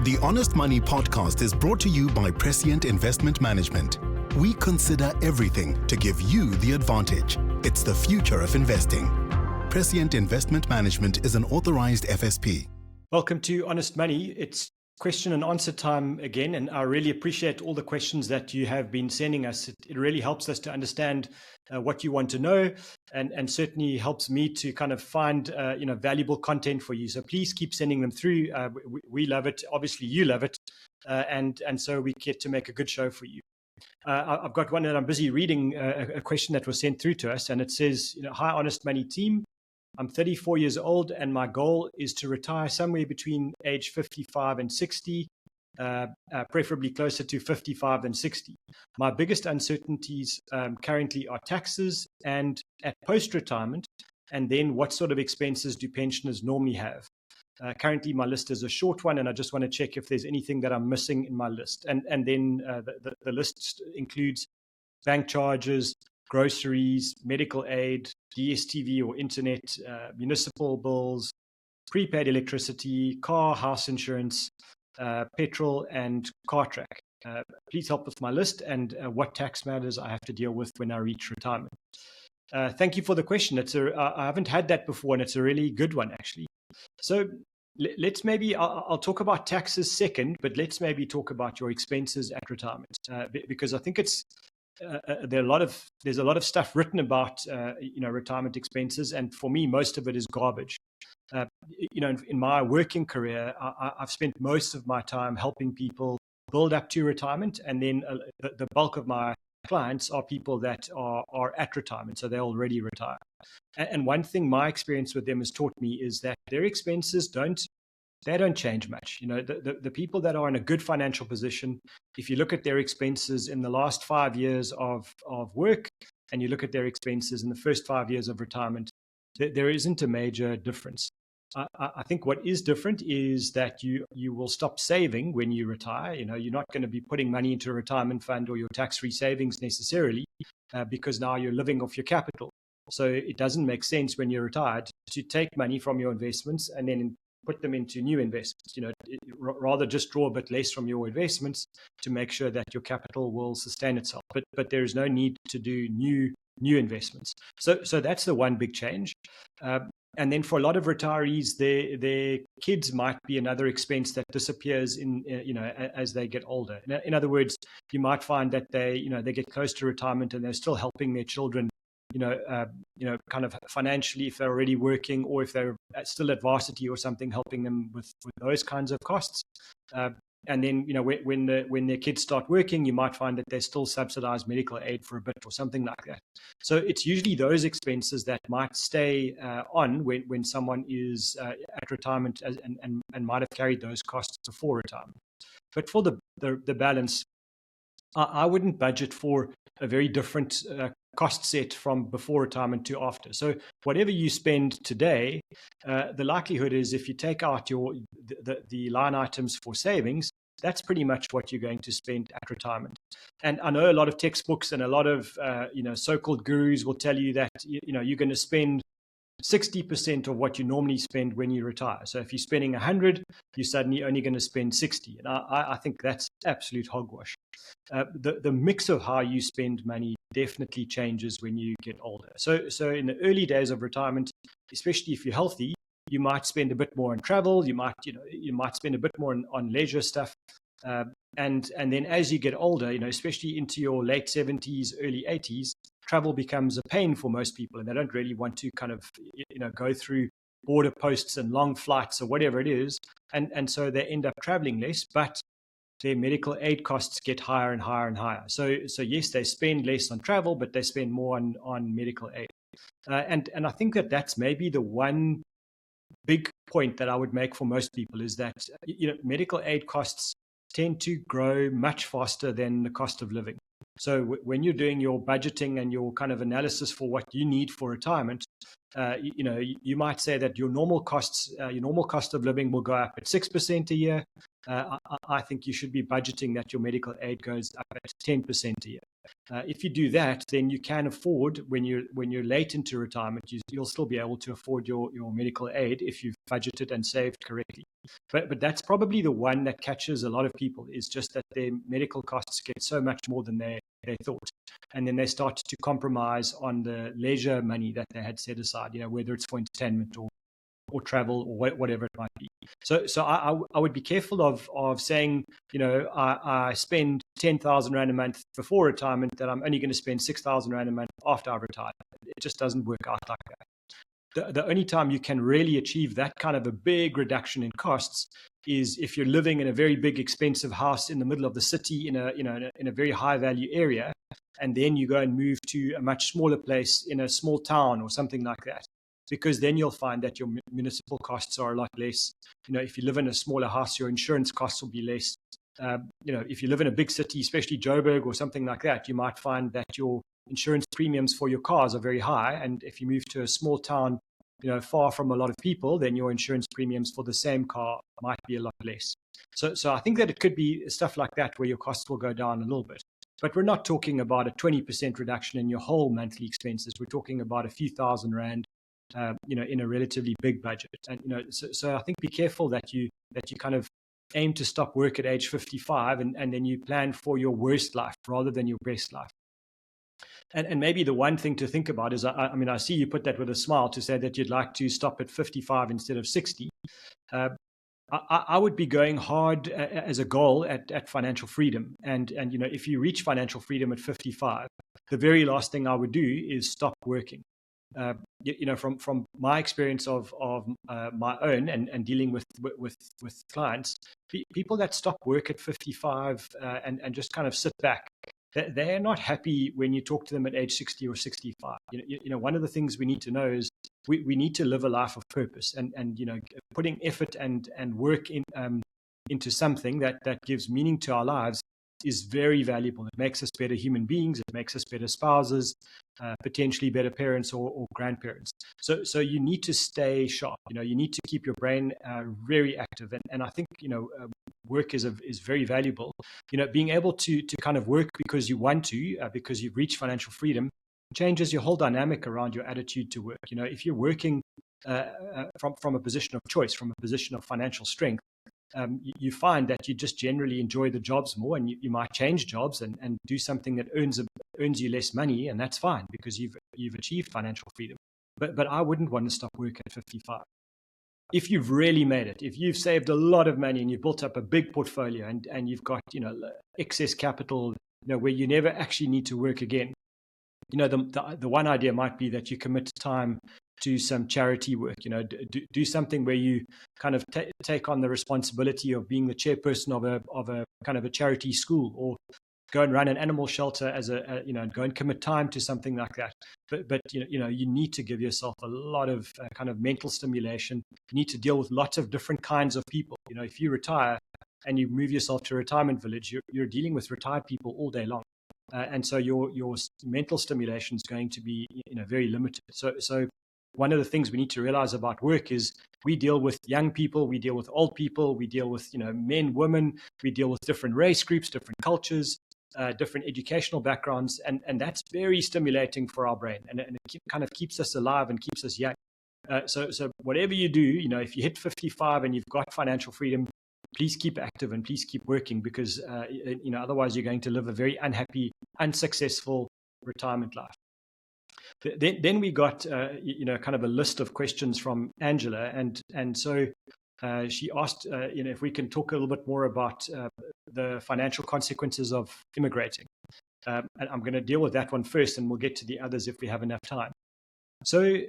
The Honest Money podcast is brought to you by Prescient Investment Management. We consider everything to give you the advantage. It's the future of investing. Prescient Investment Management is an authorized FSP. Welcome to Honest Money. It's question and answer time again, and I really appreciate all the questions that you have been sending us. It really helps us to understand what you want to know, and certainly helps me to kind of find valuable content for you. So please keep sending them through. We love it. Obviously, you love it, and so we get to make a good show for you. I've got one that I'm busy reading, a question that was sent through to us, and it says, "Hi, Honest Money team. I'm 34 years old and my goal is to retire somewhere between age 55 and 60, preferably closer to 55 than 60. My biggest uncertainties currently are taxes and at post-retirement, and then what sort of expenses do pensioners normally have? Currently, my list is a short one, and I just want to check if there's anything that I'm missing in my list." And then the list includes bank charges, groceries, medical aid, DSTV or internet, municipal bills, prepaid electricity, car, house insurance, petrol, and car track. Please help with my list and what tax matters I have to deal with when I reach retirement. Thank you for the question. I haven't had that before, and it's a really good one, actually. So let's maybe, I'll talk about taxes second, but let's maybe talk about your expenses at retirement, because I think it's there's a lot of stuff written about retirement expenses, and for me most of it is garbage. In my working career, I've spent most of my time helping people build up to retirement, and then the bulk of my clients are people that are at retirement, so they're already retired. And one thing my experience with them has taught me is that their expenses don't change much. The people that are in a good financial position, if you look at their expenses in the last 5 years of work, and you look at their expenses in the first 5 years of retirement, there isn't a major difference. I think what is different is that you will stop saving when you retire. You're not going to be putting money into a retirement fund or your tax-free savings necessarily, because now you're living off your capital. So it doesn't make sense when you're retired to take money from your investments and then put them into new investments. Rather just draw a bit less from your investments to make sure that your capital will sustain itself. But there is no need to do new investments. So that's the one big change. And then for a lot of retirees, their kids might be another expense that disappears as they get older. In other words, you might find that they get close to retirement and they're still helping their children, kind of financially if they're already working, or if they're still at varsity or something, helping them with those kinds of costs. And then, when their kids start working, you might find that they still subsidize medical aid for a bit or something like that. So it's usually those expenses that might stay on when someone is at retirement and might have carried those costs before retirement. But for the balance, I wouldn't budget for a very different cost set from before retirement to after. So whatever you spend today, the likelihood is if you take out the line items for savings, that's pretty much what you're going to spend at retirement. And I know a lot of textbooks and a lot of so-called gurus will tell you that you're going to spend 60% of what you normally spend when you retire. So if you're spending 100, you're suddenly only going to spend 60. And I think that's absolute hogwash. The mix of how you spend money definitely changes when you get older. So in the early days of retirement, especially if you're healthy, you might spend a bit more on travel. You might spend a bit more on leisure stuff. And then as you get older, especially into your late 70s, early 80s, travel becomes a pain for most people, and they don't really want to kind of, go through border posts and long flights or whatever it is. And so they end up traveling less, but their medical aid costs get higher and higher and higher. So yes, they spend less on travel, but they spend more on medical aid. And I think that's maybe the one big point that I would make for most people is that, medical aid costs tend to grow much faster than the cost of living. So when you're doing your budgeting and your kind of analysis for what you need for retirement, you might say that your normal cost of living will go up at 6% a year, I think you should be budgeting that your medical aid goes up at 10% a year. If you do that, then you can afford, when you're late into retirement, you'll still be able to afford your medical aid if you've budgeted and saved correctly. But that's probably the one that catches a lot of people, is just that their medical costs get so much more than they thought. And then they start to compromise on the leisure money that they had set aside, whether it's for entertainment or travel or whatever it might be. So I would be careful of saying, I spend 10,000 Rand a month before retirement, that I'm only going to spend 6,000 Rand a month after I've retired. It just doesn't work out like that. The only time you can really achieve that kind of a big reduction in costs is if you're living in a very big, expensive house in the middle of the city in a very high value area, and then you go and move to a much smaller place in a small town or something like that. Because then you'll find that your municipal costs are a lot less. If you live in a smaller house, your insurance costs will be less. If you live in a big city, especially Joburg or something like that, you might find that your insurance premiums for your cars are very high. And if you move to a small town, far from a lot of people, then your insurance premiums for the same car might be a lot less. So I think that it could be stuff like that where your costs will go down a little bit. But we're not talking about a 20% reduction in your whole monthly expenses. We're talking about a few thousand Rand, in a relatively big budget. And, so I think be careful that you kind of aim to stop work at age 55 and then you plan for your worst life rather than your best life. And maybe the one thing to think about is, I see you put that with a smile to say that you'd like to stop at 55 instead of 60. I would be going hard as a goal at financial freedom. And if you reach financial freedom at 55, the very last thing I would do is stop working. From my experience of my own and dealing with clients, people that stop work at 55 and just kind of sit back, they're not happy when you talk to them at age 60 or 65. One of the things we need to know is we need to live a life of purpose, and putting effort and work into something that gives meaning to our lives is very valuable. It makes us better human beings. It makes us better spouses, potentially better parents or grandparents. So you need to stay sharp. You need to keep your brain very active. And I think, work is very valuable. Being able to kind of work because you want to, because you've reached financial freedom, changes your whole dynamic around your attitude to work. If you're working from a position of choice, from a position of financial strength, you find that you just generally enjoy the jobs more, and you might change jobs and do something that earns you less money, and that's fine because you've achieved financial freedom. But I wouldn't want to stop work at 55. If you've really made it, if you've saved a lot of money and you've built up a big portfolio and you've got excess capital, where you never actually need to work again, the one idea might be that you commit time to some charity work. Do something where you kind of take on the responsibility of being the chairperson of a kind of a charity school, or go and run an animal shelter as go and commit time to something like that. But you need to give yourself a lot of kind of mental stimulation. You need to deal with lots of different kinds of people. If you retire and you move yourself to a retirement village, you're dealing with retired people all day long. And so your mental stimulation is going to be very limited. So one of the things we need to realize about work is we deal with young people, we deal with old people, we deal with men, women, we deal with different race groups, different cultures, different educational backgrounds, and that's very stimulating for our brain, and it kind of keeps us alive and keeps us young. So whatever you do, if you hit 55 and you've got financial freedom, please keep active and please keep working, because otherwise you're going to live a very unhappy, unsuccessful retirement life. Then we got kind of a list of questions from Angela, and so she asked if we can talk a little bit more about the financial consequences of immigrating. And I'm going to deal with that one first, and we'll get to the others if we have enough time. So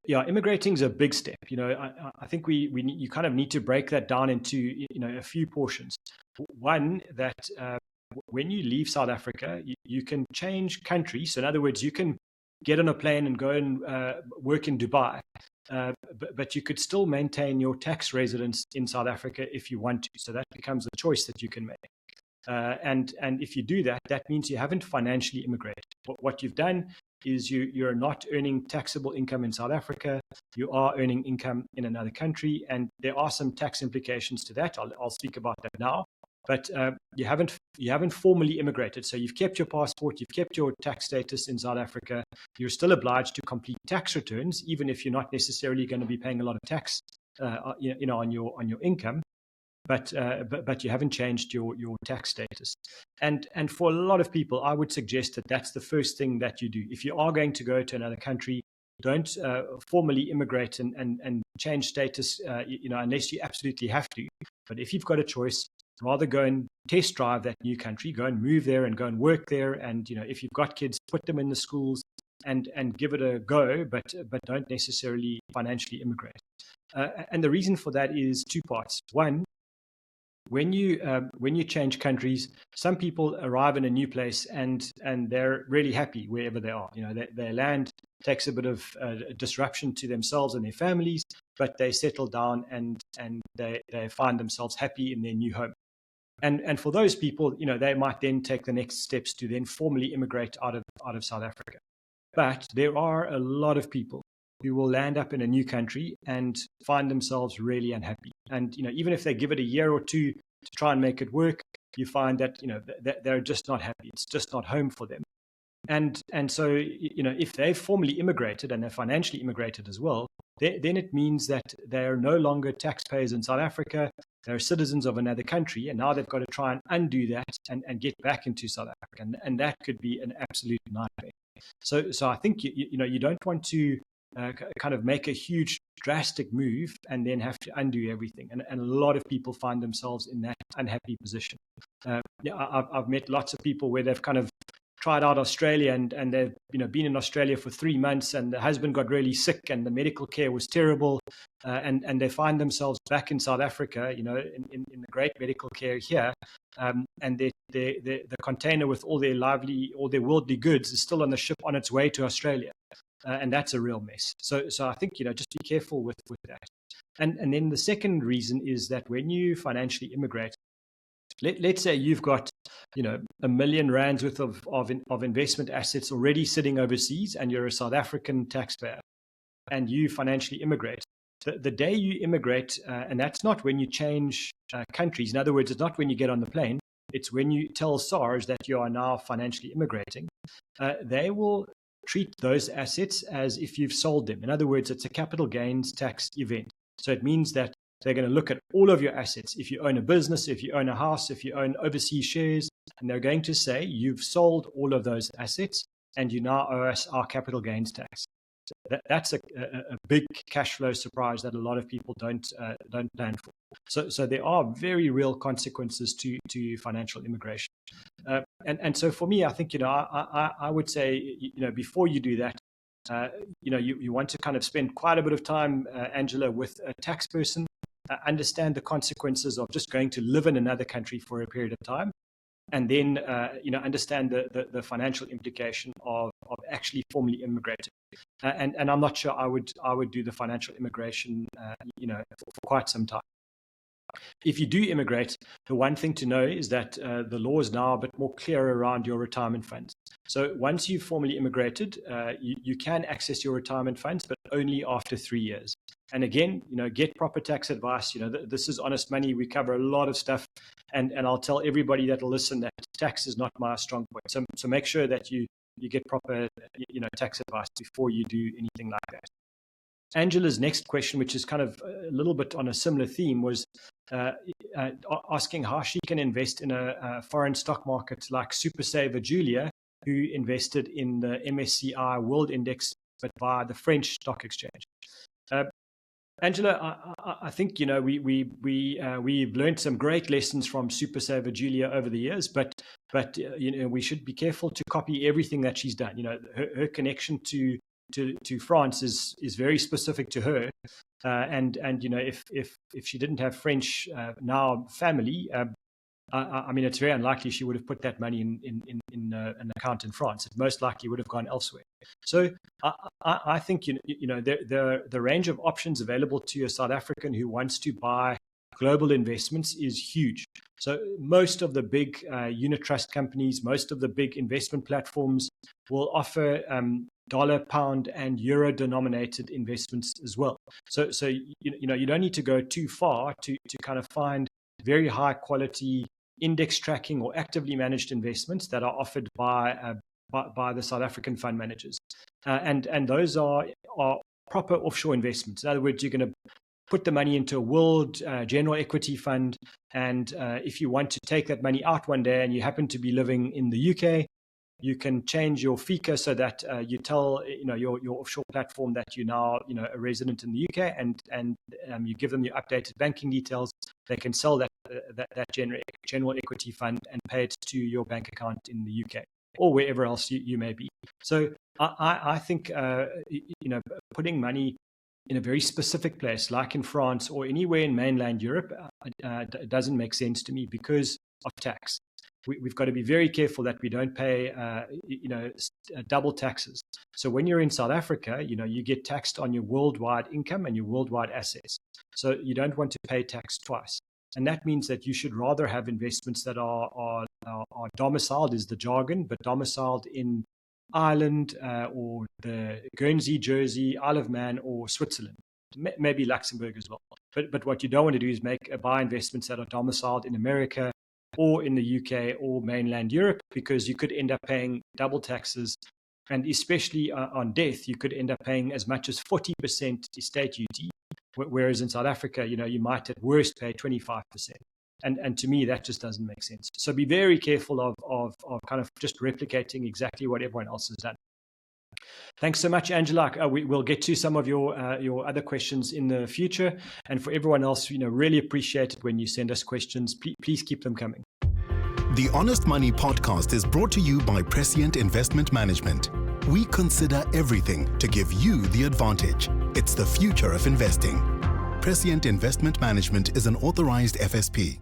immigrating is a big step. I think you kind of need to break that down into a few portions. One, that when you leave South Africa, you can change country. So in other words, you can get on a plane and go and work in Dubai, but you could still maintain your tax residence in South Africa if you want to. So that becomes a choice that you can make. And if you do that, that means you haven't financially immigrated. What you've done is you're not earning taxable income in South Africa. You are earning income in another country, and there are some tax implications to that. I'll speak about that now. But you haven't formally immigrated, so you've kept your passport, you've kept your tax status in South Africa. You're still obliged to complete tax returns, even if you're not necessarily going to be paying a lot of tax, on your income. But you haven't changed your tax status. And for a lot of people, I would suggest that that's the first thing that you do. If you are going to go to another country, don't formally immigrate and change status, unless you absolutely have to. But if you've got a choice, rather go and test drive that new country, go and move there and go and work there. And, if you've got kids, put them in the schools and give it a go, but don't necessarily financially immigrate. And the reason for that is two parts. One, when you change countries, some people arrive in a new place and they're really happy wherever they are. Their land takes a bit of disruption to themselves and their families, but they settle down and they find themselves happy in their new home. And for those people, they might then take the next steps to then formally immigrate out of South Africa. But there are a lot of people who will land up in a new country and find themselves really unhappy. And even if they give it a year or two to try and make it work, you find that they're just not happy. It's just not home for them. And so if they've formally immigrated and they're financially immigrated as well, then it means that they are no longer taxpayers in South Africa. They're citizens of another country, and now they've got to try and undo that and get back into South Africa, and that could be an absolute nightmare. So I think you don't want to kind of make a huge drastic move and then have to undo everything. And a lot of people find themselves in that unhappy position. I've met lots of people where they've kind of tried out Australia and they've been in Australia for 3 months, and the husband got really sick and the medical care was terrible, and they find themselves back in South Africa, in the great medical care here, and the container with all their worldly goods is still on the ship on its way to Australia. And that's a real mess. So I think, just be careful with that. And then the second reason is that when you financially immigrate, let's say you've got, R1 million worth of investment assets already sitting overseas, and you're a South African taxpayer, and you financially immigrate. The day you immigrate, and that's not when you change countries. In other words, it's not when you get on the plane. It's when you tell SARS that you are now financially immigrating. They will treat those assets as if you've sold them. In other words, it's a capital gains tax event. So it means that they're going to look at all of your assets. If you own a business, if you own a house, if you own overseas shares, and they're going to say you've sold all of those assets and you now owe us our capital gains tax. That's a big cash flow surprise that a lot of people don't plan for. So there are very real consequences to financial immigration. And so for me, I think, I would say, before you do that, you want to kind of spend quite a bit of time, Angela, with a tax person, understand the consequences of just going to live in another country for a period of time, and then, understand the financial implication of actually formally immigrating. And I'm not sure I would do the financial immigration, for quite some time. If you do immigrate, the one thing to know is that the law is now a bit more clear around your retirement funds. So once you've formally immigrated, you can access your retirement funds, but only after 3 years. And again, get proper tax advice. This is honest money. We cover a lot of stuff, and I'll tell everybody that will listen that tax is not my strong point. So make sure that you get proper, tax advice before you do anything like that. Angela's next question, which is kind of a little bit on a similar theme, was asking how she can invest in a foreign stock market like Super Saver Julia, who invested in the MSCI World Index, but via the French stock exchange. Angela, I think we've learned some great lessons from Super Saver Julia over the years, but we should be careful to copy everything that she's done. Her connection to France is very specific to her, and if she didn't have French now family, I mean, it's very unlikely she would have put that money in an account in France. It most likely would have gone elsewhere. So I think the range of options available to a South African who wants to buy global investments is huge. So most of the big unit trust companies, most of the big investment platforms will offer dollar, pound, and euro denominated investments as well. So you don't need to go too far to kind of find very high quality index tracking or actively managed investments that are offered by the South African fund managers, and those are proper offshore investments. In other words, you're going to put the money into a world general equity fund, and if you want to take that money out one day and you happen to be living in the UK, you can change your FICA so that you tell your offshore platform that you're now a resident in the UK, and you give them your updated banking details. They can sell that general equity fund and pay it to your bank account in the UK or wherever else you may be. So I think putting money in a very specific place, like in France or anywhere in mainland Europe, doesn't make sense to me because of tax. We've got to be very careful that we don't pay, double taxes. So when you're in South Africa, you get taxed on your worldwide income and your worldwide assets. So you don't want to pay tax twice. And that means that you should rather have investments that are domiciled, is the jargon, but domiciled in Ireland or the Guernsey, Jersey, Isle of Man, or Switzerland, maybe Luxembourg as well. But what you don't want to do is buy investments that are domiciled in America or in the UK or mainland Europe, because you could end up paying double taxes, and especially on death, you could end up paying as much as 40% estate duty, whereas in South Africa, you might at worst pay 25%. And to me, that just doesn't make sense. So be very careful of kind of just replicating exactly what everyone else has done. Thanks so much, Angela. We'll get to some of your other questions in the future. And for everyone else, really appreciate it when you send us questions. Please keep them coming. The Honest Money podcast is brought to you by Prescient Investment Management. We consider everything to give you the advantage. It's the future of investing. Prescient Investment Management is an authorized FSP.